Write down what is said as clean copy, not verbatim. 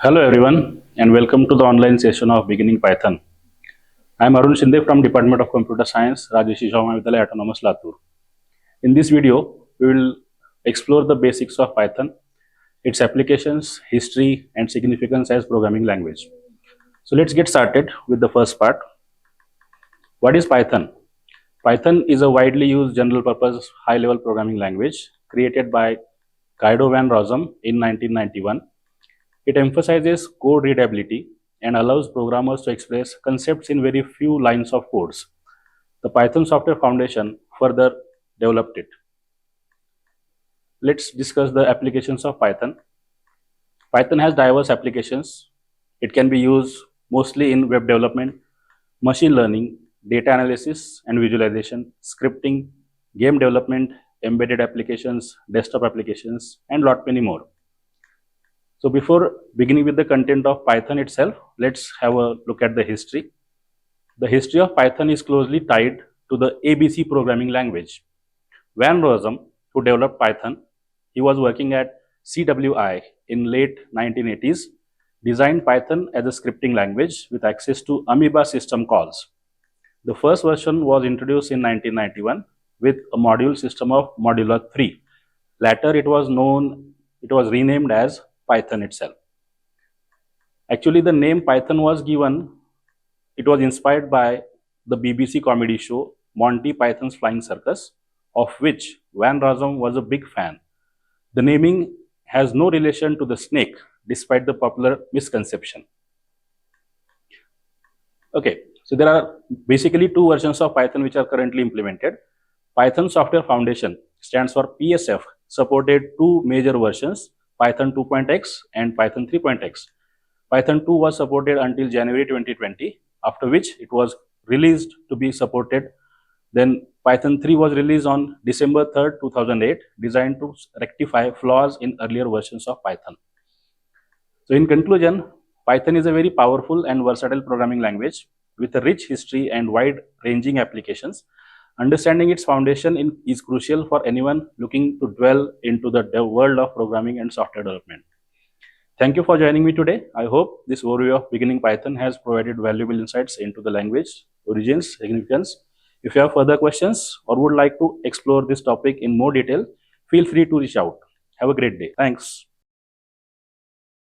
Hello everyone and welcome to the online session of Beginning Python. I am Arun Shinde from Department of Computer Science, Rajesh Mahavidyalaya Autonomous Latur. In this video, we will explore the basics of Python, its applications, history and significance as programming language. So let's get started with the first part. What is Python? Python is a widely used general purpose high level programming language created by Guido van Rossum in 1991. It emphasizes code readability and allows programmers to express concepts in very few lines of codes. The Python Software Foundation further developed it. Let's discuss the applications of Python. Python has diverse applications. It can be used mostly in web development, machine learning, data analysis and visualization, scripting, game development, embedded applications, desktop applications, and lot many more. So before beginning with the content of Python itself, let's have a look at the history. The history of Python is closely tied to the ABC programming language. Van Rossum, who developed Python, he was working at CWI in late 1980s, designed Python as a scripting language with access to amoeba system calls. The first version was introduced in 1991 with a module system of Modular 3. Later it was renamed as Python itself. Actually, the name Python was given, it was inspired by the BBC comedy show Monty Python's Flying Circus, of which Van Rossum was a big fan. The naming has no relation to the snake, despite the popular misconception. Okay, so there are basically two versions of Python which are currently implemented. Python Software Foundation stands for PSF, supported two major versions, Python 2.x and Python 3.x. Python 2 was supported until January 2020, after which it was released to be supported. Then Python 3 was released on December 3rd, 2008, designed to rectify flaws in earlier versions of Python. So in conclusion, Python is a very powerful and versatile programming language with a rich history and wide-ranging applications. Understanding its foundation is crucial for anyone looking to dwell into the world of programming and software development. Thank you for joining me today. I hope this overview of Beginning Python has provided valuable insights into the language, origins, significance. If you have further questions or would like to explore this topic in more detail, feel free to reach out. Have a great day. Thanks.